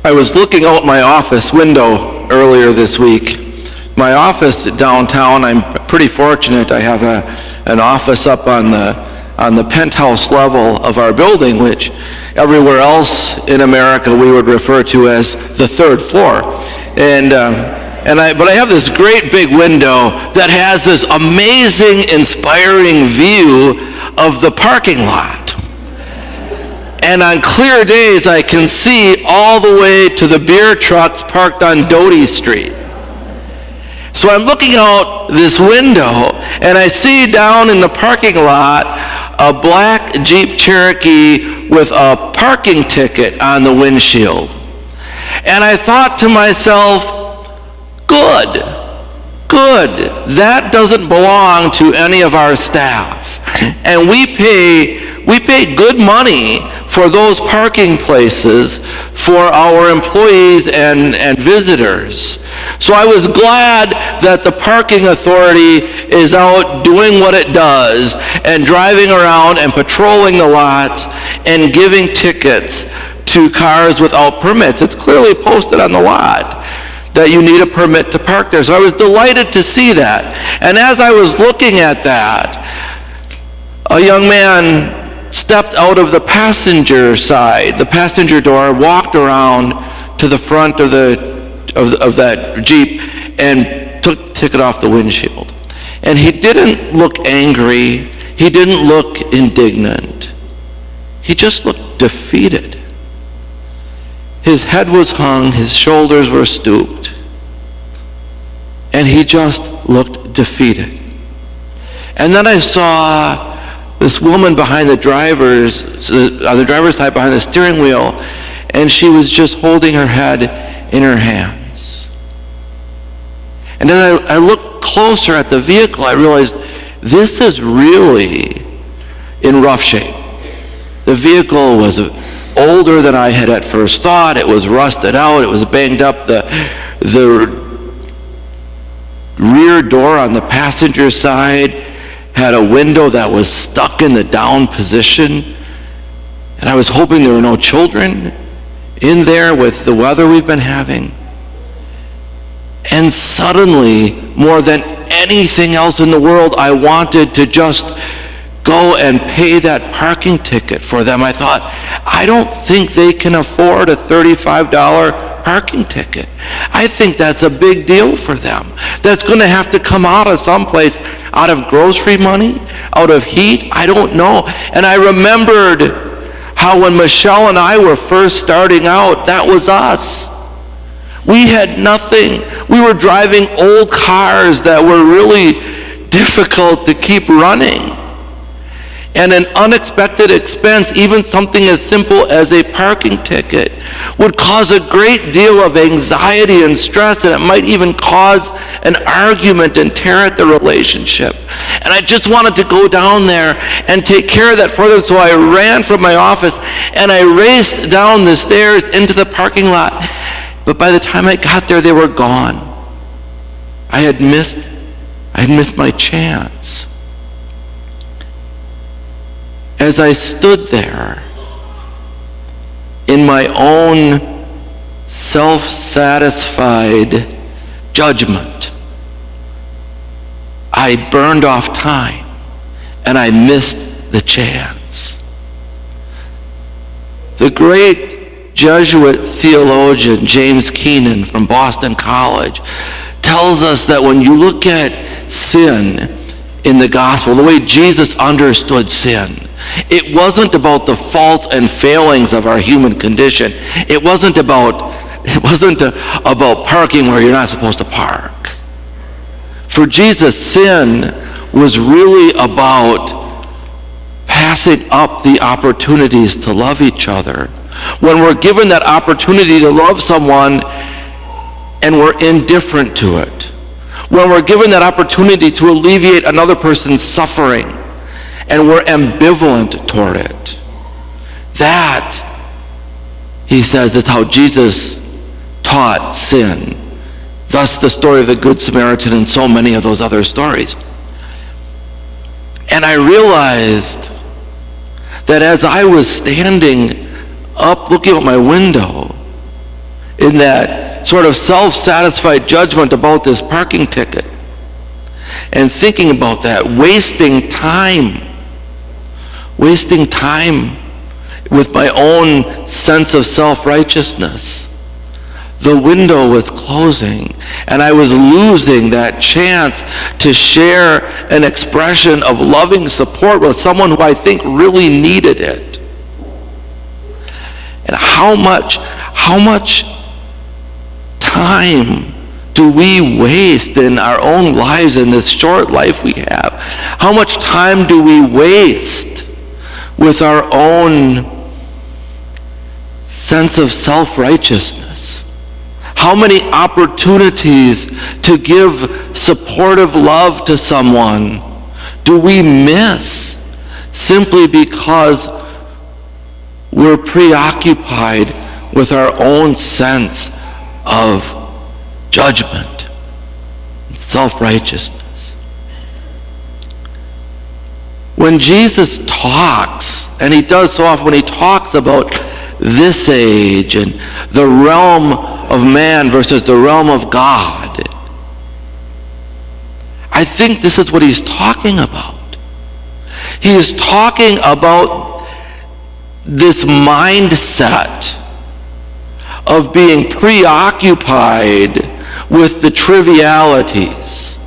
I was looking out my office window earlier this week. My office downtown, I'm pretty fortunate. I have an office up on the penthouse level of our building, which everywhere else in America we would refer to as the third floor. But I have this great big window that has this amazing, inspiring view of the parking lot. And on clear days, I can see all the way to the beer trucks parked on Doty Street. So I'm looking out this window, and I see down in the parking lot a black Jeep Cherokee with a parking ticket on the windshield. And I thought to myself, good. That doesn't belong to any of our staff. And we pay good money for those parking places for our employees and visitors. So I was glad that the parking authority is out doing what it does and driving around and patrolling the lots and giving tickets to cars without permits. It's clearly posted on the lot that you need a permit to park there. So I was delighted to see that. And as I was looking at that, a young man stepped out of the passenger side, the passenger door, walked around to the front of that Jeep and took the ticket off the windshield. And he didn't look angry. He didn't look indignant. He just looked defeated. His head was hung, his shoulders were stooped, and he just looked defeated. And then I saw this woman behind on the driver's side behind the steering wheel, and she was just holding her head in her hands. And then I looked closer at the vehicle. I realized this is really in rough shape. The vehicle was older than I had at first thought. It was rusted out. It was banged up. The rear door on the passenger side had a window that was stuck in the down position. And I was hoping there were no children in there with the weather we've been having. And suddenly, more than anything else in the world, I wanted to just go and pay that parking ticket for them. I thought, I don't think they can afford a $35 parking ticket. I think that's a big deal for them. That's going to have to come out of someplace, out of grocery money, out of heat, I don't know. And I remembered how when Michelle and I were first starting out, that was us. We had nothing. We were driving old cars that were really difficult to keep running. And an unexpected expense, even something as simple as a parking ticket, would cause a great deal of anxiety and stress, and it might even cause an argument and tear at the relationship. And I just wanted to go down there and take care of that for them, so I ran from my office and I raced down the stairs into the parking lot. But by the time I got there, they were gone. I had missed my chance. As I stood there in my own self-satisfied judgment, I burned off time and I missed the chance. The great Jesuit theologian James Keenan from Boston College tells us that when you look at sin in the gospel, the way Jesus understood sin, it wasn't about the faults and failings of our human condition. It wasn't about parking where you're not supposed to park. For Jesus, sin was really about passing up the opportunities to love each other. When we're given that opportunity to love someone and we're indifferent to it. When we're given that opportunity to alleviate another person's suffering and we're ambivalent toward it. That, he says, is how Jesus taught sin. Thus the story of the Good Samaritan and so many of those other stories. And I realized that as I was standing up looking out my window, in that sort of self-satisfied judgment about this parking ticket and thinking about that, wasting time with my own sense of self-righteousness. The window was closing, and I was losing that chance to share an expression of loving support with someone who I think really needed it. And how much time do we waste in our own lives in this short life we have? How much time do we waste with our own sense of self-righteousness? How many opportunities to give supportive love to someone do we miss simply because we're preoccupied with our own sense of judgment and self-righteousness? When Jesus talks, and he does so often when he talks about this age and the realm of man versus the realm of God, I think this is what he's talking about. He is talking about this mindset of being preoccupied with the trivialities,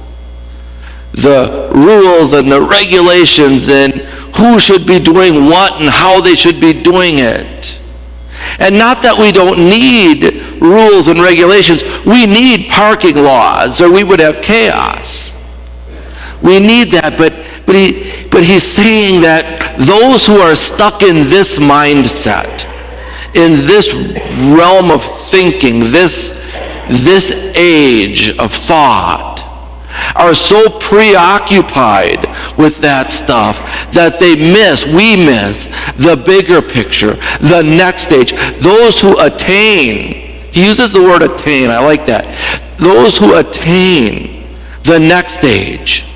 the rules and the regulations, and who should be doing what and how they should be doing it. And not that we don't need rules and regulations. We need parking laws, or we would have chaos. We need that, but he's saying that those who are stuck in this mindset, in this realm of thinking, this age of thought, are so preoccupied with that stuff that we miss the bigger picture, the next stage. Those who attain, he uses the word attain, I like that. Those who attain the next stage,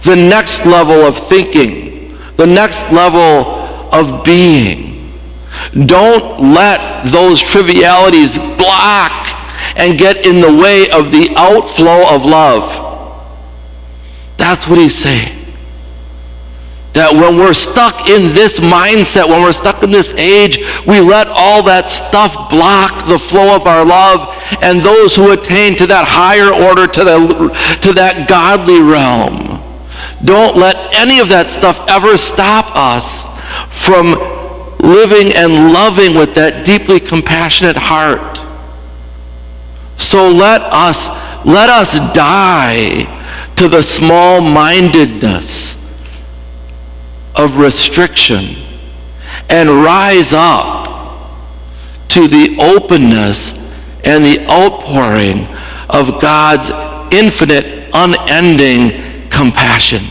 the next level of thinking, the next level of being, don't let those trivialities block and get in the way of the outflow of love. That's what he's saying. That when we're stuck in this mindset, when we're stuck in this age, we let all that stuff block the flow of our love, and those who attain to that higher order, to that godly realm, don't let any of that stuff ever stop us from living and loving with that deeply compassionate heart. So let us die to the small-mindedness of restriction and rise up to the openness and the outpouring of God's infinite, unending compassion.